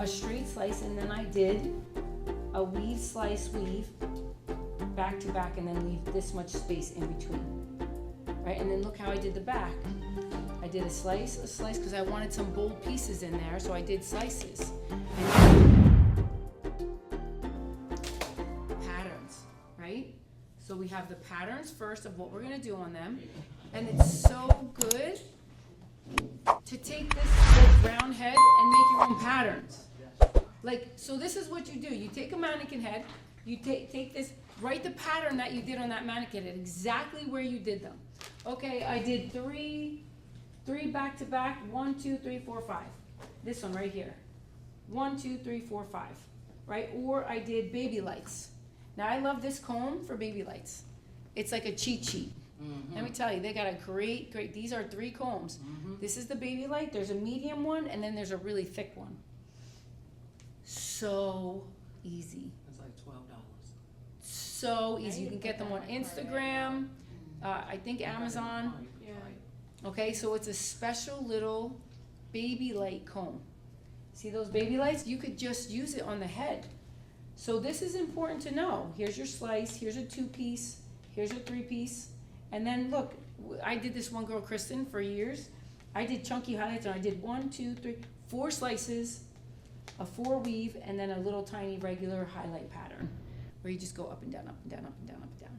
a straight slice, and then I did a weave, slice, weave, back to back, and then leave this much space in between. Right, and then look how I did the back. I did a slice, because I wanted some bold pieces in there, so I did slices. And patterns, right? So we have the patterns first of what we're gonna do on them, and it's so good to take this round head and make your own patterns. Like, so this is what you do. You take a mannequin head, you take this, write the pattern that you did on that mannequin head, exactly where you did them. Okay, I did three back to back, 1, 2, 3, 4, 5. This one right here. 1, 2, 3, 4, 5. Right? Or I did baby lights. Now I love this comb for baby lights. It's like a cheat sheet. Let me tell you, they got a great, these are 3 combs. This is the baby light, there's a medium one, and then there's a really thick one. So easy. It's like $12. So easy. You can get them on Instagram, I think Amazon. Okay, so it's a special little baby light comb. See those baby lights? You could just use it on the head. So this is important to know. Here's your slice, here's a 2-piece, here's a 3-piece. And then look, I did this one girl, Kristen, for years. I did chunky highlights, and I did 1, 2, 3, 4 slices, a 4 weave, and then a little tiny regular highlight pattern where you just go up and down, up and down, up and down, up and down.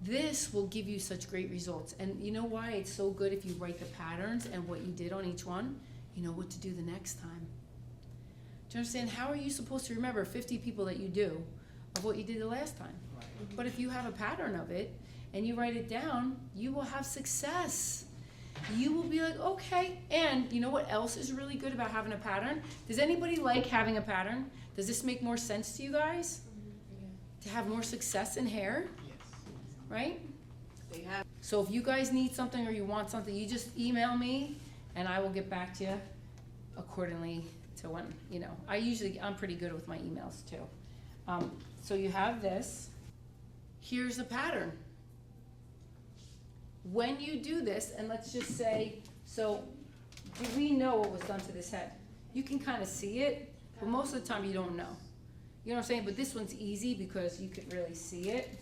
This will give you such great results. And you know why it's so good? If you write the patterns and what you did on each one, you know what to do the next time. Do you understand? How are you supposed to remember 50 people that you do of what you did the last time? Right. But if you have a pattern of it and you write it down, you will have success. You will be like, okay. And you know what else is really good about having a pattern? Does anybody like having a pattern? Does this make more sense to you guys? To have more success in hair? Right? So if you guys need something or you want something, you just email me and I will get back to you accordingly to when, you know. I'm pretty good with my emails too. So you have this. Here's a pattern. When you do this, and let's just say, so do we know what was done to this head? You can kind of see it, but most of the time you don't know. You know what I'm saying? But this one's easy because you could really see it.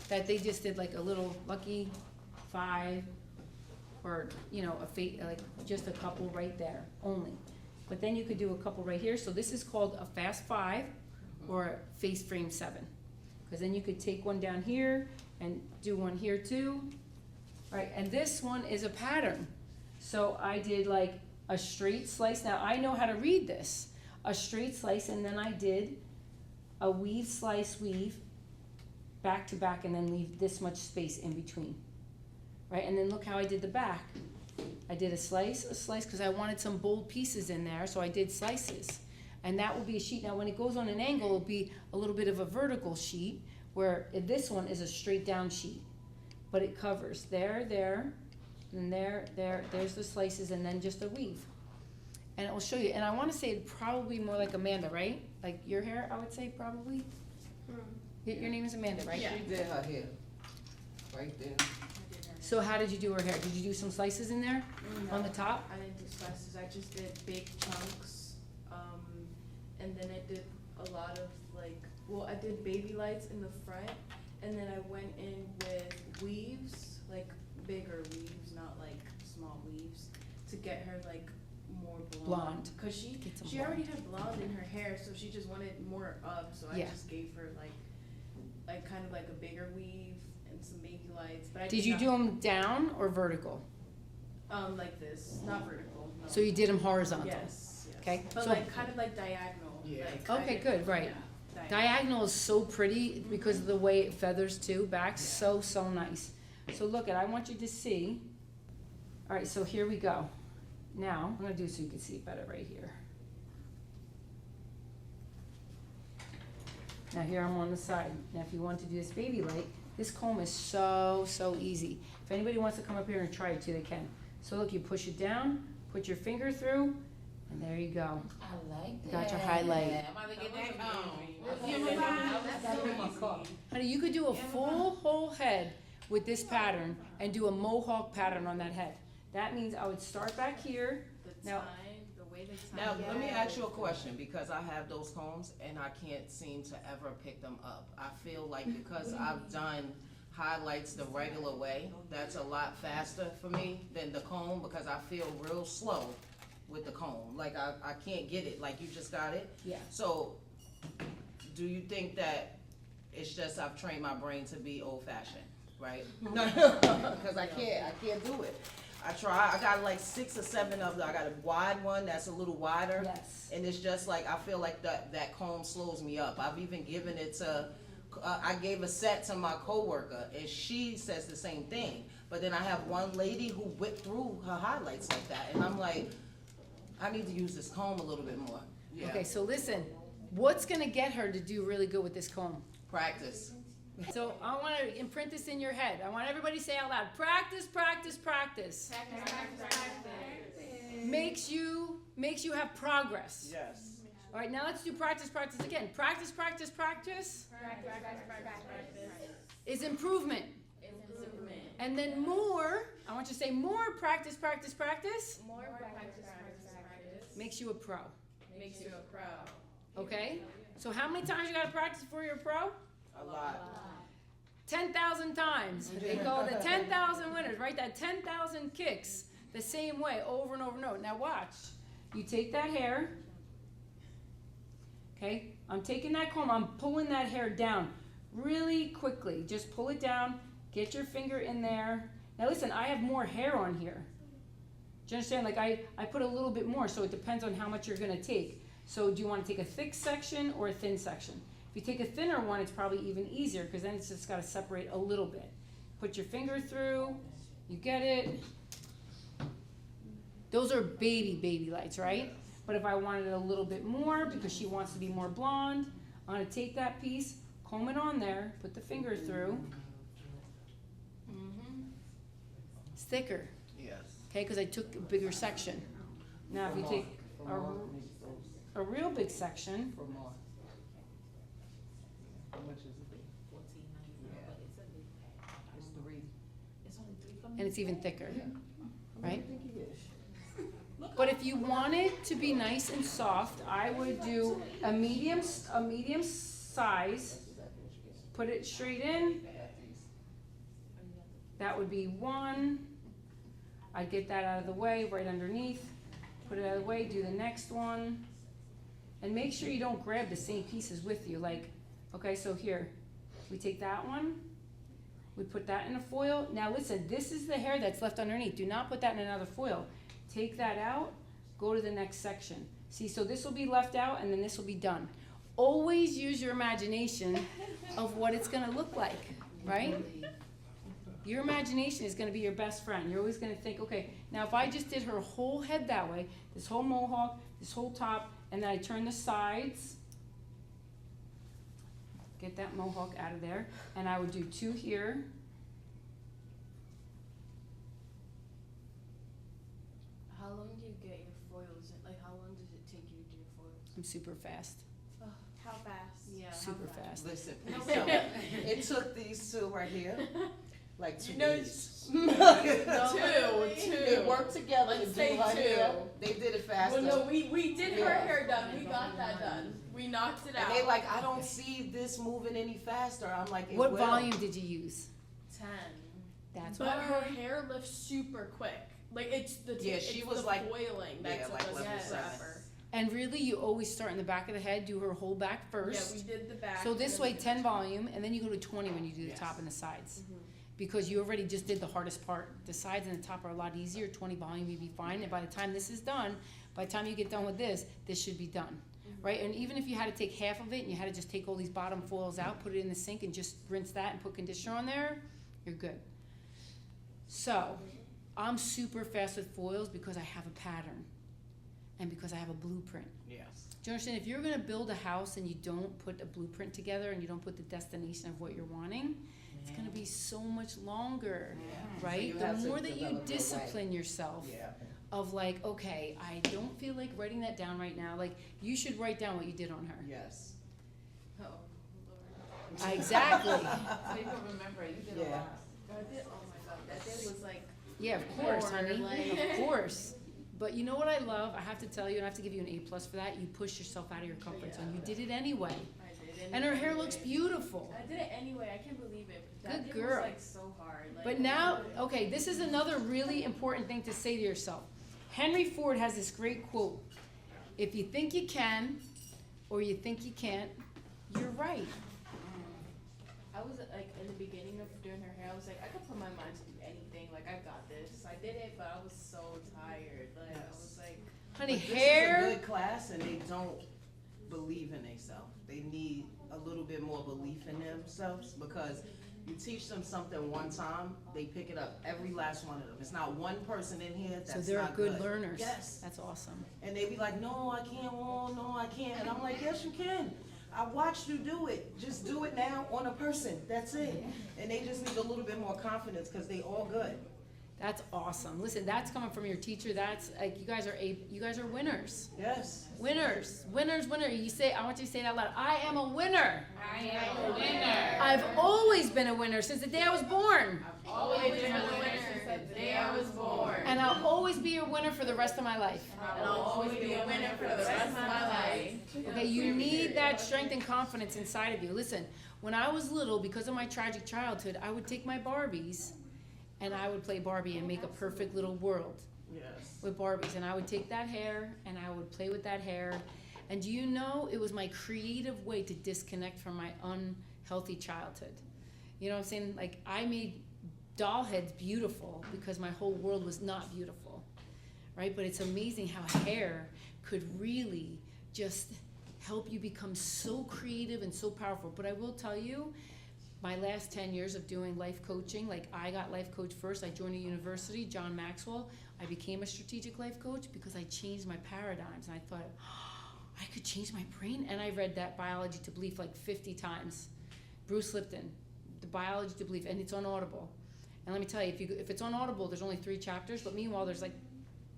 That they just did like a little lucky 5, or you know, like just a couple right there only. But then you could do a couple right here. So this is called a fast 5 or a face frame 7. Because then you could take one down here and do one here too. Right, and this one is a pattern. So I did like a straight slice. Now I know how to read this. A straight slice, and then I did a weave, slice, weave, back to back, and then leave this much space in between. Right, and then look how I did the back. I did a slice, because I wanted some bold pieces in there, so I did slices. And that will be a sheet. Now when it goes on an angle, it'll be a little bit of a vertical sheet, where this one is a straight down sheet. But it covers there, and there's the slices, and then just a weave. And it will show you, and I want to say it'd probably more like Amanda, right? Like your hair, I would say probably. Your name is Amanda, right? Yeah. She did her hair. Right there. So how did you do her hair? Did you do some slices in there? No, on the top? I didn't do slices. I just did big chunks. And then I did a lot of I did baby lights in the front, and then I went in with weaves, like bigger weaves, not like small weaves, to get her like more blonde. Cause she already had blonde in her hair, so she just wanted more up. So I just gave her like kind of like a bigger weave and some baby lights. But did you do them down or vertical? Like this, not vertical. No. So you did them horizontal. Yes. Okay. But so, like kind of like diagonal. Yeah. Okay, good, right. Yeah, diagonal is so pretty because of the way it feathers too, back, so nice. So look I want you to see. All right, so here we go. Now, I'm gonna do it so you can see it better right here. Now here I'm on the side. Now if you want to do this baby light, this comb is so easy. If anybody wants to come up here and try it too, they can. So look, you push it down, put your finger through, and there you go. I like that. Got your highlight. I'm about to get that comb. Honey, you could do a full whole head with this pattern and do a mohawk pattern on that head. That means I would start back here. The Now, way they Now, let me ask you a question, because I have those combs and I can't seem to ever pick them up. I feel like because I've done highlights the regular way, that's a lot faster for me than the comb, because I feel real slow with the comb. Like I can't get it, like you just got it. Yeah. So, do you think that it's just I've trained my brain to be old fashioned, right? Because I can't do it. I try, I got like 6 or 7 of them. I got a wide one that's a little wider. Yes. And it's just like, I feel like that comb slows me up. I've even given it to, I gave a set to my coworker and she says the same thing. But then I have one lady who whipped through her highlights like that. And I'm like, I need to use this comb a little bit more. Yeah. Okay, so listen, what's gonna get her to do really good with this comb? Practice. So I want to imprint this in your head. I want everybody to say out loud, practice, practice, practice. Makes you have progress. Yes. All right, now let's do practice, practice again. Practice, practice, practice is improvement. And then more, I want you to say more practice, practice, practice makes you a pro. Okay? So how many times you got to practice before you're a pro? A lot. 10,000 times. They call the 10,000 winners, right? That 10,000 kicks the same way over and over and over. Now watch. You take that hair. Okay? I'm taking that comb. I'm pulling that hair down really quickly. Just pull it down. Get your finger in there. Now listen, I have more hair on here. Do you understand? Like I put a little bit more, so it depends on how much you're going to take. So do you want to take a thick section or a thin section? If you take a thinner one, it's probably even easier because then it's just got to separate a little bit. Put your finger through, you get it. Those are baby lights, right? But if I wanted a little bit more because she wants to be more blonde, I'm going to take that piece, comb it on there, put the finger through. It's thicker, Yes. okay, because I took a bigger section. Now if you take a real big section, For more. How much is it? It's 3. and it's even thicker, right? But if you want it to be nice and soft, I would do a medium size, put it straight in. That would be 1. I'd get that out of the way, right underneath. Put it out of the way, do the next one. And make sure you don't grab the same pieces with you. Like, okay, so here, we take that one, we put that in a foil. Now listen, this is the hair that's left underneath. Do not put that in another foil. Take that out, go to the next section. See, so this will be left out and then this will be done. Always use your imagination of what it's gonna look like, right? Your imagination is gonna be your best friend. You're always gonna think, okay, now if I just did her whole head that way, this whole mohawk, this whole top, and then I turn the sides, get that mohawk out of there, and I would do 2 here. How long do you get your foils? Like, how long does it take you to do your foils? I'm super fast, How fast? Yeah. super fast. Listen, please tell me. It took these 2 right here, like 2 You know, days. Two. They worked together to Let's do say her 2. hair. They did it faster. Well, no, we did her Yeah. hair done. We got that done. We knocked it out. And they like, I don't see this moving any faster. I'm like, it What will. volume did you use? 10. That's But why. her hair lifts super quick. Like it's the Yeah, she it's was the like- foiling yeah, that like took us level forever. And really, you always start in the back of the head, do her whole back first. Yeah, we did the back. So this and way, then 10 volume, and then you go to 20 when you do the Yes. top and the sides. Mm-hmm. Because you already just did the hardest part. The sides and the top are a lot easier. 20 volume, you'd be fine. And by the time this is done, by the time you get done with this should be done, right? And even if you had to take half of it and you had to just take all these bottom foils out, put it in the sink and just rinse that and put conditioner on there, you're good. So, I'm super fast with foils because I have a pattern and because I have a blueprint. Yes. Do you understand? If you're gonna build a house and you don't put a blueprint together and you don't put the destination of what you're wanting, it's gonna be so much longer, Yeah. right? So you The have to more that you develop your way. discipline yourself Yeah. of like, okay, I don't feel like writing that down right now. Like, you should write down what you did on her. Yes. Oh, Exactly. So you can remember, you did I did. Oh my god, that day was like. Yeah, of course, honey. Like- Of course. But you know what I love? I have to tell you, and I have to give you an A+ for that. You pushed yourself out of your comfort zone. You did it anyway. I did. And her hair looks beautiful. I did it anyway. I can't believe it. But that Good thing girl. was like so hard. Like, But now, okay, this is another really important thing to say to yourself. Henry Ford has this great quote. If you think you can, or you think you can't, you're right. I was like in the beginning of doing her hair, I was like, I could put my mind to do anything. Like I got this. I did it, but I was so tired. Like I was like, Honey, But this hair. is a good class, and they don't believe in themselves. They need a little bit more belief in themselves, because you teach them something one time, they pick it up, every last one of them. It's not one person in here that's So not they're good learners. Yes. That's awesome. And they be like, no, I can't, oh, no, I can't. And I'm like, yes, you can. I watched you do it. Just do it now on a person. That's it. And they just need a little bit more confidence, because they all good. That's awesome. Listen, that's coming from your teacher. That's like you guys are winners. Yes. Winners. Winners, winner. You say, I want you to say it out loud. I am a winner. I am a winner. I've always been a winner since the day I was born. Always been a winner since the day I was born. And I'll always be a winner for the rest of my life. And I'll always be a winner for the rest of my life. Okay, you need that strength and confidence inside of you. Listen, when I was little, because of my tragic childhood, I would take my Barbies and I would play Barbie and make a perfect little world Yes. with Barbies. And I would take that hair and I would play with that hair. And do you know, it was my creative way to disconnect from my unhealthy childhood. You know what I'm saying? Like, I made doll heads beautiful because my whole world was not beautiful, right? But it's amazing how hair could really just help you become so creative and so powerful. But I will tell you, my last 10 years of doing life coaching, like I got life coach first. I joined a university, John Maxwell. I became a strategic life coach because I changed my paradigms. And I thought, oh, I could change my brain. And I read that Biology to Belief like 50 times. Bruce Lipton, the Biology to Belief, and it's on Audible. And let me tell you, if it's on Audible, there's only 3 chapters, but meanwhile there's like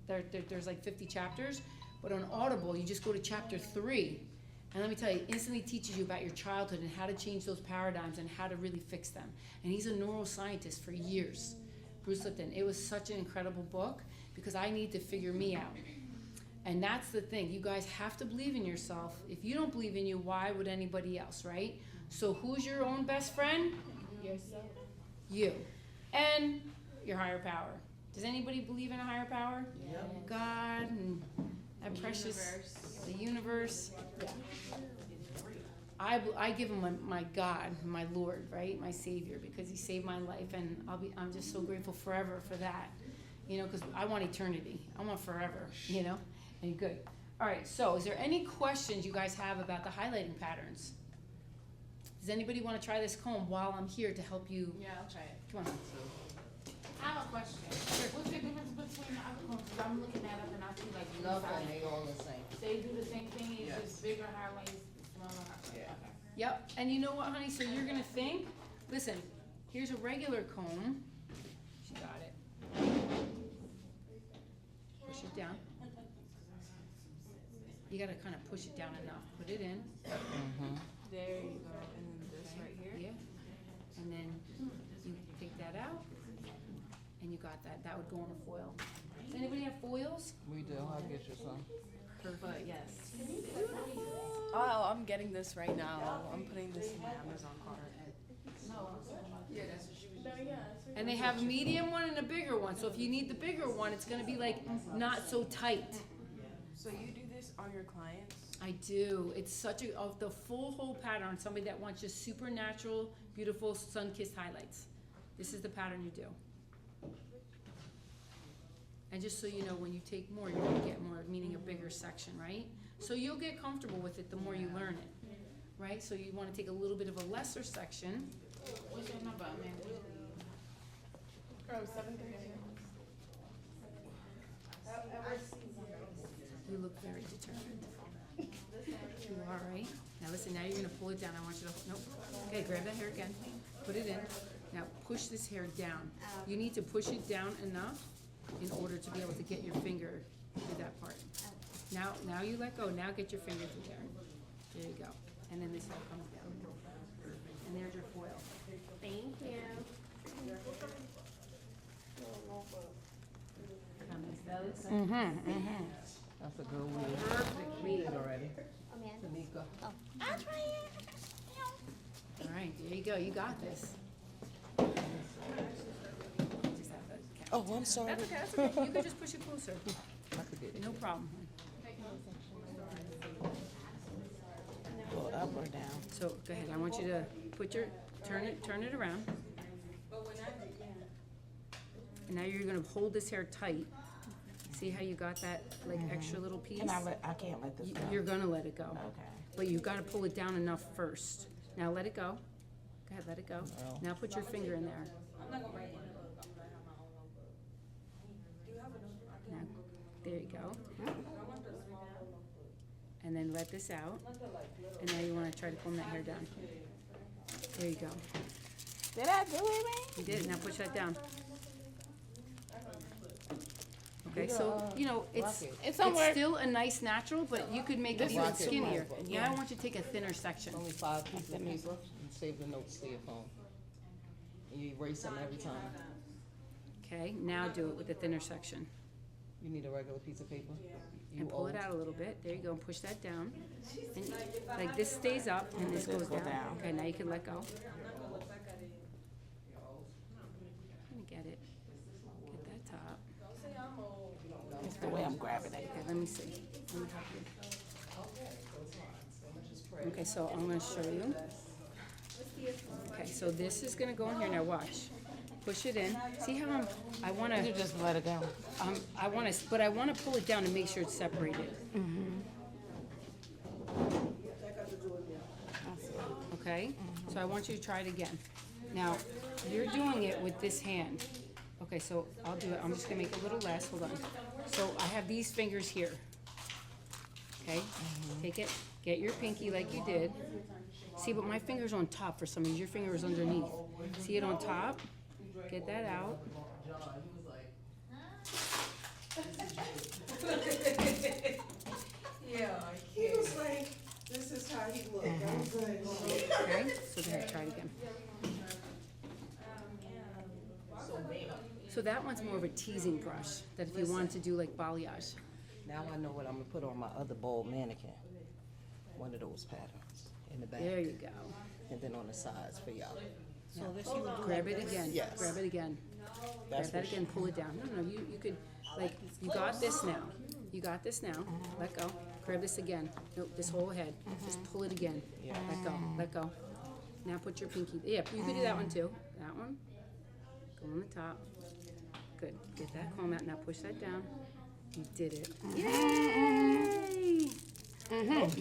there's like 50 chapters. But on Audible, you just go to chapter 3. And let me tell you, it instantly teaches you about your childhood and how to change those paradigms and how to really fix them. And he's a neuroscientist for years, Bruce Lipton. It was such an incredible book because I need to figure me out. And that's the thing. You guys have to believe in yourself. If you don't believe in you, why would anybody else, right? So who's your own best friend? yourself. You. And your higher power. Does anybody believe in a higher power? Yep. God and that precious, the universe. Yeah. I give him my God, my Lord, right, my Savior, because he saved my life, and I'm just so grateful forever for that, you know, because I want eternity, I want forever, you know, and good. All right, so is there any questions you guys have about the highlighting patterns? Does anybody want to try this comb while I'm here to help you? Yeah, I'll try it. Come on. I have a question. What's the difference between the other ones? 'Cause I'm looking at them and I see like Nothing, they all the same. they do the same thing. It's Yes. just bigger highlights, smaller highlights. Yeah. Okay. Yep, and you know what, honey, so you're gonna think, listen, here's a regular comb. She got it. Push it down. You gotta kind of push it down enough, put it in, There you go. And then this right here. yeah, and then you take that out, and you got that, that would go on a foil. Does anybody have foils? We do, I'll get you some. But yes. Oh, I'm getting this right now. I'm putting this in my Amazon cart. Yeah, that's what she was. And they have a medium one and a bigger one, so if you need the bigger one, it's gonna be like not so tight. So you do this on your clients? I do. It's such a, of the full whole pattern, somebody that wants just supernatural, beautiful, sun-kissed highlights. This is the pattern you do. And just so you know, when you take more, you're gonna get more, meaning a bigger section, right? So you'll get comfortable with it the more you learn it, right? So you wanna take a little bit of a lesser section. What's your number, man? Oh, 7:30. You look very determined. You are, right? Now listen, now you're gonna pull it down. I want you to, nope. Okay, grab that hair again. Put it in. Now push this hair down. You need to push it down enough in order to be able to get your finger through that part. Now you let go. Now get your finger through there. There you go. And then this all comes down. And there's your foil. Thank you. How nice That's a good weave. Perfect weave already. Tanika. All right, there you go, you got this. Oh, I'm sorry. That's okay, that's okay, you can just push it closer, I could get it. no problem. Go up or down? So, go ahead, I want you to put your, turn it around. And now you're gonna hold this hair tight. See how you got that, like, extra little piece? I can't let this go. You're gonna let it go. Okay. But you gotta pull it down enough first. Now let it go. Go ahead, let it go. No. Now put your finger in there. Now, there you go. And then let this out. And now you wanna try to comb that hair down. There you go. Did I do it, man? You did, now push that down. Okay, so, you know, it's somewhere. still a nice natural, but you could make it even Rocket skinnier. Rocket. Now I want you to take a thinner section. Only 5 pieces of paper, and save the notes to your phone. And you erase them every time. Okay, now do it with the thinner section. You need a regular piece of paper? You And pull it old. out a little bit. There you go, and push that down. And like this stays up and this goes down. Okay, now you can let go. Let me get it. Get that top. That's the way I'm grabbing it. Okay, let me see. Let me help you. Okay, so I'm gonna show you. Okay, so this is gonna go in here. Now watch. Push it in. See how I wanna, You just let it go. but I wanna pull it down to make sure it's separated. Okay? So I want you to try it again. Now, you're doing it with this hand. Okay, so I'll do it. I'm just gonna make it a little less. Hold on. So I have these fingers here. Okay? Take it, get your pinky like you did. See, but my finger's on top for some reason. Your finger is underneath. See it on top? Get that out. He was like, this is how he looked. That was good. Okay? So go ahead, try it again. So that one's more of a teasing brush, that if you wanted to do like balayage. Now I know what I'm gonna put on my other bold mannequin. One of those patterns in the back. There you go. And then on the sides for y'all. So grab it again. Yes. Grab it again. That's Grab that what again, pull it down. No, you could, like, you got this now. You got this now. Let go. Grab this again. Nope, this whole head. Just pull it again. Let go, let go. Now put your pinky, yeah, you could do that one too. That one. Go on the top. Good. Get that comb out. Now push that down. You did it. Yay! Nice.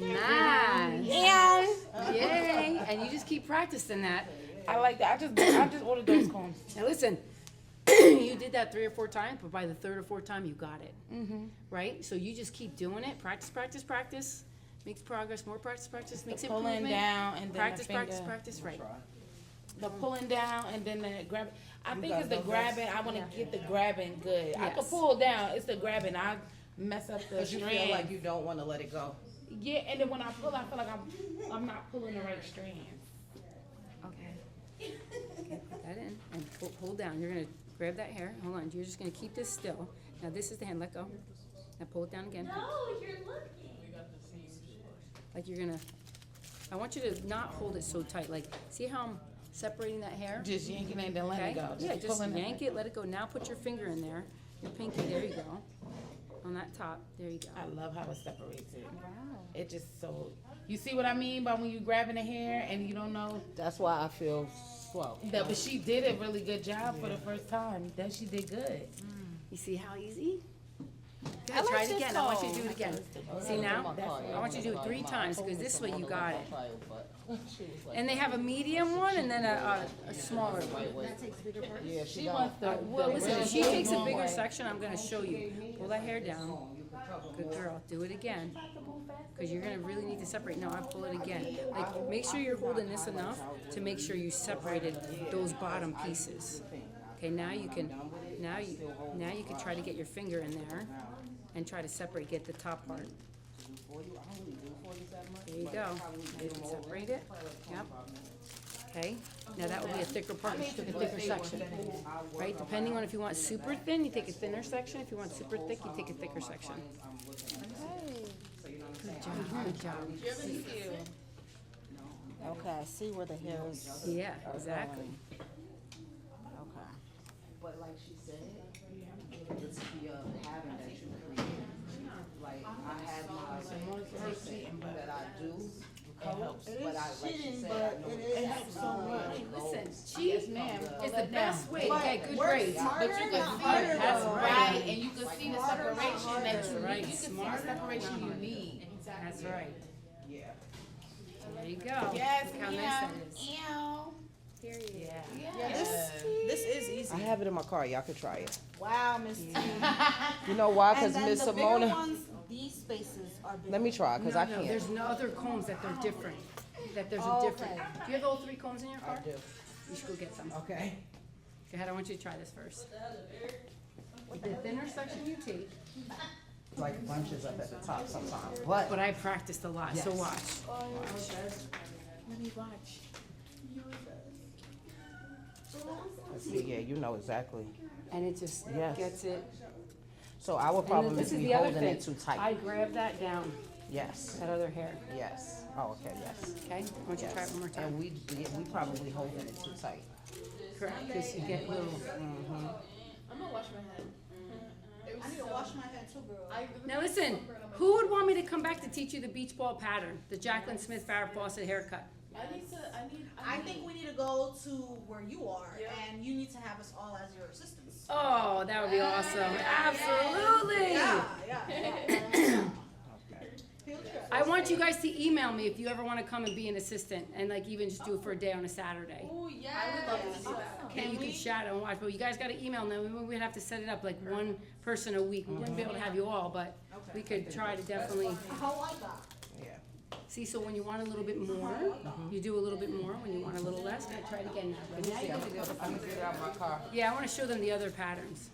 Yay! And you just keep practicing that. I like that. I just ordered those combs. Now listen, you did that 3 or 4 times, but by the 3rd or 4th time, you got it. Right? So you just keep doing it. Practice, practice, practice. Makes progress. More practice, practice. Makes Pulling improvement. down and then Practice, the practice, finger. practice. Right. The pulling down and then the grab. I think it's the grabbing. I want to get the grabbing good. I can Yes. pull down. It's the grabbing. I mess up the Cause you feel strand. like you don't wanna let it go. Yeah, and then when I pull, I feel like I'm not pulling the right strand. Okay. Okay, put that in and hold down. You're gonna grab that hair. Hold on. You're just gonna keep this still. Now this is the hand. Let go. Now pull it down again. No, you're looking. Like you're gonna. I want you to not hold it so tight. Like, see how I'm separating that hair? Just yanking it and then letting Okay? it go. Yeah, just pulling yank it, let it go. Now put your finger in there, your pinky, there you go. On that top, there you go. I love how it separates it. It just so. You see what I mean by when you grabbing the hair and you don't know. That's why I feel slow. That, but she did a really good job for the first time. That she did good. You see how easy? Go ahead, try it again. I want you to do it again. See now? I want you to do it 3 times, because this way you got it. And they have a medium one and then a smaller one. Yeah, She wants the. Well, listen, if she the takes a long bigger way. section, I'm gonna show you. Pull that hair down. Good girl. Do it again. Because you're gonna really need to separate. No, I pull it again. Like, make sure you're holding this enough to make sure you separated those bottom pieces. Okay, now you can try to get your finger in there and try to separate, get the top part. There you go. Now you can separate it. Yep. okay? Now that would be a thicker part, you took a thicker section, right? Depending on if you want super thin, you take a thinner section. If you want super thick, you take a thicker section. Good job, good job. Okay, I see where the hairs. Yeah, exactly. Okay. But like she said, it's the pattern that you create. Like, I have my person that I do, it helps, but like she said, I know it helps so much. Listen, she is the best way to get good Work grades. smarter, But you can not see harder, it, That's though, right. right, and you can see the separation that you right. need, you can see the Smarter, separation not you harder. need. That's right. Yeah. There you go. Yes, Look how nice that is. Ew. Yeah. Yeah, this is easy. I have it in my car, y'all could try it. Wow, Miss T. You know why? And Cause then Miss the bigger Simona, ones, these spaces are bigger. let me try, cause I No, can't. there's no other combs that they're different, that there's a Oh, different. okay. Do you have all 3 combs in your I car? do. You should go get some. Okay. Go ahead, I want you to try this first. The thinner section you take, Like bunches up at the top sometimes, but. but I practiced a lot, so Yes. watch. Let me watch. See, yeah, you know exactly. And it just Yes. gets it. So our And then problem this is is we the other holding thing. it too tight. I grab that down, Yes, that other hair, yes. Oh, okay, yes. okay? I want you to try it one more time. And we probably holding it too tight. Correct, because you get little. I'm gonna wash my head. I need to wash my head too, girl. Now listen, who would want me to come back to teach you the beach ball pattern, the Jacqueline Smith Farrah Fawcett haircut? I think we need to go to where you are, Yeah. and you need to have us all as your assistants. Oh, that would be awesome, absolutely. Yeah. Field trip. I want you guys to email me if you ever want to come and be an assistant, and like even just do it for a day on a Saturday. Oh, yeah. I would love to do that. Okay, you can shadow and watch, but you guys gotta email them, we'd have to set it up like one person a week, we wouldn't be able to have you all, but we could try to definitely. How like that? Yeah. See, so when you want a little bit more, you do a little bit more, when you want a little less, I try it again now. But now you can do the I'm gonna get it out of my car. Yeah, I wanna show them the other patterns.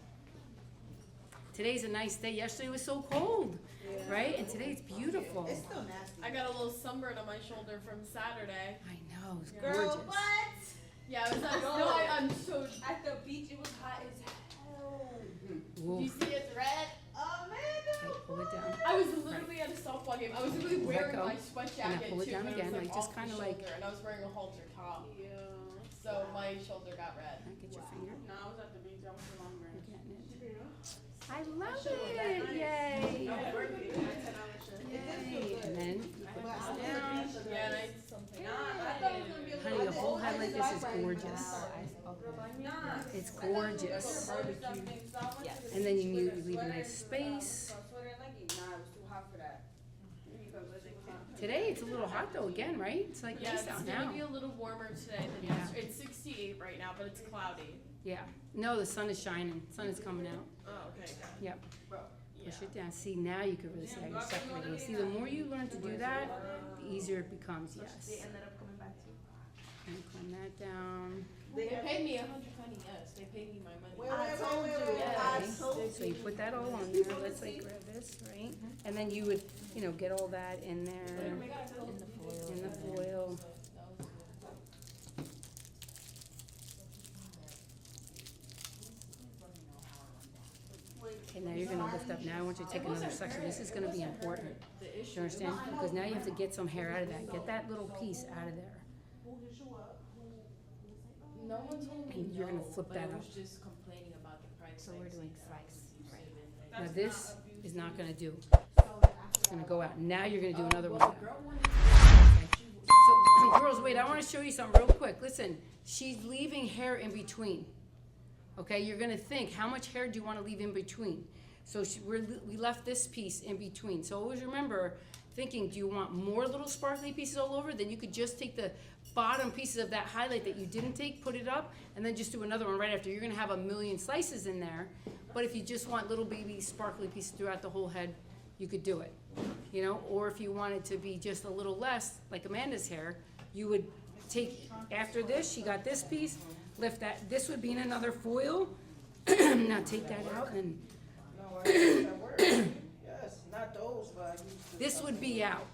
Today's a nice day, yesterday was so cold, right? And today it's beautiful. It's still nasty. I got a little sunburn on my shoulder from Saturday. I know, it's Girl, gorgeous. what? Yeah, it was nice. No, I'm so. At the beach, it was hot as hell. Whoa. You see it's red? Okay, pull it down. I was literally at a softball game. I was literally wearing go. my sweat And jacket now pull it too, down but again, it was like, like just off my kinda like- shoulder, and I was wearing a halter top. Yeah. So my shoulder got red. Can I get your finger? No, I was at the beach, I was in Long Branch. Getting it. I love it, yay. Yay. And then you put this down. Yeah, and I did something. Honey, a whole head like this is gorgeous. It's gorgeous. And then you leave a nice space. Today it's a little hot though again, right? It's like Yeah, nice it's out gonna now. be a little warmer today than Yeah. yesterday. It's 68 right now, but it's cloudy. Yeah. No, the sun is shining. Sun is coming out. Oh, okay. Yep. Yeah. Push it down. See, now you can really see how you're separating. See, the more you learn to do that, the easier it becomes, yes. And comb that down. They paid me 120, yes. They paid me my money. I told you. I told you. So you put that all on there. Let's like grab this, right? And then you would, get all that in there. In the foil. Okay, now you're gonna lift up. Now I want you to take another section. This is gonna be important. Do you understand? Because now you have to get some hair out of that. Get that little piece out of there. No one told me And you're gonna no, flip but that I up. was just complaining about the price. So we're tags doing and stuff. flex. Now this is not gonna do. It's gonna go out. Now you're gonna do another one. So girls, wait, I wanna show you something real quick. Listen, she's leaving hair in between. Okay, you're gonna think, how much hair do you wanna leave in between? So we left this piece in between. So always remember, thinking, do you want more little sparkly pieces all over? Then you could just take the bottom pieces of that highlight that you didn't take, put it up, and then just do another one right after. You're gonna have a million slices in there, but if you just want little baby sparkly pieces throughout the whole head, you could do it. Or if you want it to be just a little less, like Amanda's hair, you would take, after this, she got this piece, lift that, this would be in another foil. Now take that out and Yes, not those, but. this would be out.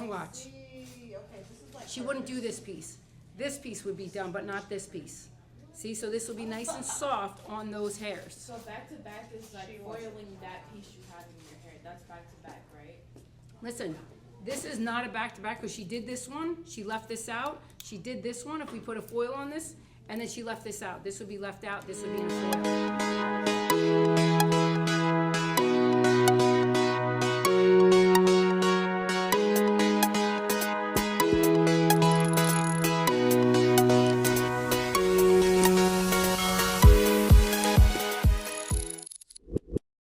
Watch. Okay, this is like. She wouldn't do this piece. this piece would be done, but not this piece. See, so this will be nice and soft on those hairs. So back to back is like foiling that piece you had in your hair. That's back to back, right? Listen, this is not a back-to-back, because she did this one, she left this out, she did this one, if we put a foil on this, and then she left this out. This would be left out, this would be in a foil.